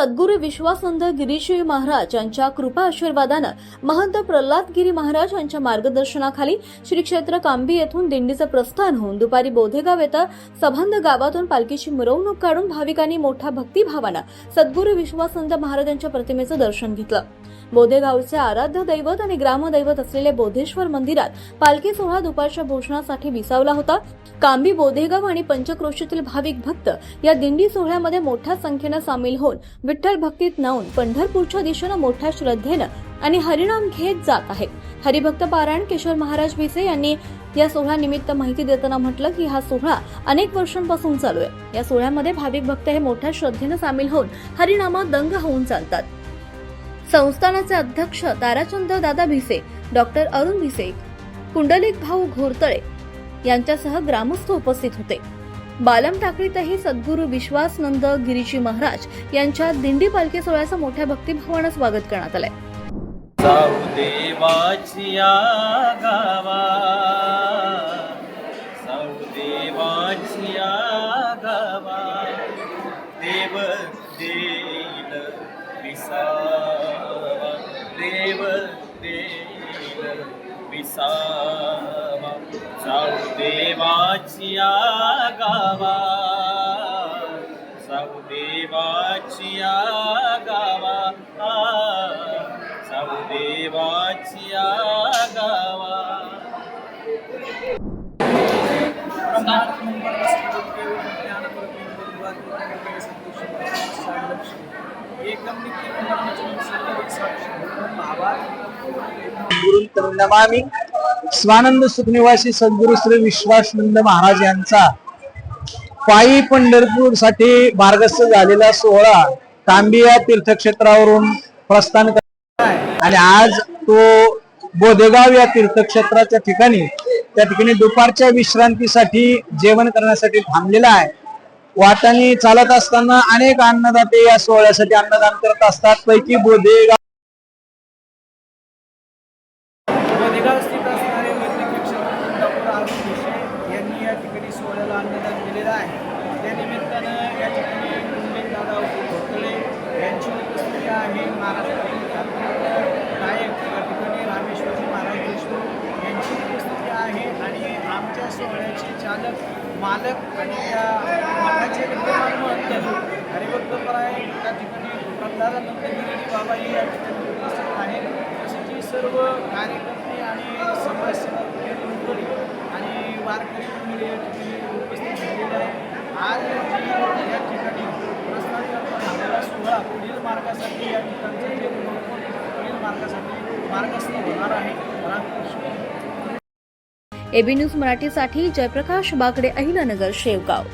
सद्गुरू विश्वासनंद गिरीजी महाराज यांच्या कृपा आशीर्वादानं महंत प्रल्हाद गिरी महाराज यांच्या मार्गदर्शनाखाली श्री क्षेत्र कांबी येथून दिंडीचं प्रस्थान होऊन दुपारी बोधेगाव येथे सबंध गावातून पालखीची मिरवणूक काढून भाविकांनी मोठ्या भक्तिभावानं सद्गुरू विश्वासनंद महाराज यांच्या प्रतिमेचं दर्शन घेतलं। बोधेगावचे आराध्य दैवत आणि ग्रामदैवत असलेले बोधेश्वर मंदिरात पालखी सोहळा दुपारच्या भोजनासाठी विसावला होता। कांबी, बोधेगाव आणि पंचक्रोशीतील भाविक भक्त या दिंडी सोहळ्यामध्ये मोठ्या संख्येने सामील होऊन विठ्ठल भक्तीत न्हाऊन पंढरपूरच्या दिशेने मोठ्या श्रद्धेने आणि हरिनाम घेत जात आहेत। हरिभक्त पारायण किशोर महाराज भिसे यांनी या सोहळ्यानिमित्त माहिती देताना म्हटलं की हा सोहळा अनेक वर्षांपासून चालू आहे। या सोहळ्यामध्ये भाविक भक्त हे मोठ्या श्रद्धेने सामील होऊन हरिनामात दंग होऊन चालतात। संस्थानाचे अध्यक्ष ताराचंद दादा भिसे, डॉक्टर अरुण भिसे, कुंडलिक भाऊ घोरतळे यांच्यासह ग्रामस्थ उपस्थित होते। बालम टाकळीतही सद्गुरू विश्वासनंद गिरीजी महाराज यांच्या दिंडी पालखी सोहळ्याचं मोठ्या भक्तिभावाने स्वागत करण्यात आलंय। देवाचिया गावा, देवाचिया गावा, देव देईल विसावा, देव देईल विसावा, जाऊ देवाचिया गावा, जाऊ देवाचिया गावा, जाऊ देवाचिया गावा। गुरु नमामि स्वानंद सुखनिवासी सद्गुरू श्री विश्वासनंद महाराज यांचा पायी पंढरपूर साठी मार्गस्थ झालेला सोहळा कांबी या तीर्थक्षेत्रावरून प्रस्थान आणि आज तो बोधेगाव या तीर्थक्षेत्राच्या ठिकाणी त्या ठिकाणी दुपारच्या विश्रांतीसाठी जेवण करण्यासाठी थांबलेला आहे। वाटाने चालत असताना अनेक अन्नदाते या सोहळ्यासाठी अन्नदान करत असतात। पैकी बोधेगाव स्थित असणारे यांनी या ठिकाणी सोहळ्याला अन्नदान केलेलं आहे। त्या निमित्तानं या ठिकाणी कुंडलिक दादा घोरतळे यांची उपस्थिती आहे। महाराष्ट्रातील गायक या ठिकाणी रामेश्वरजी महाराज देशमुख यांची उपस्थिती आहे आणि आमच्या सोहळ्याचे चालक, मालक आणि या मठाचे विद्यमान महंत हरिभक्त पारायण त्या ठिकाणी प्रल्हादानंद गिरीजी बाबा या ठिकाणी उपस्थित आहेत। तसेच सर्व कार्यकर्ते आणि समाजसेवक मंडळी आणि वारकरी मंडळी या ठिकाणी उपस्थित झालेले आहे। आज या ठिकाणी प्रस्थान झालेला सोहळा पुढील मार्गासाठी या ठिकाणचं जे पुढील मार्गासाठी मार्गस्थ होणार आहे। एबी न्यूज मराठीसाठी जयप्रकाश बागडे, अहिलानगर, शेवगाव।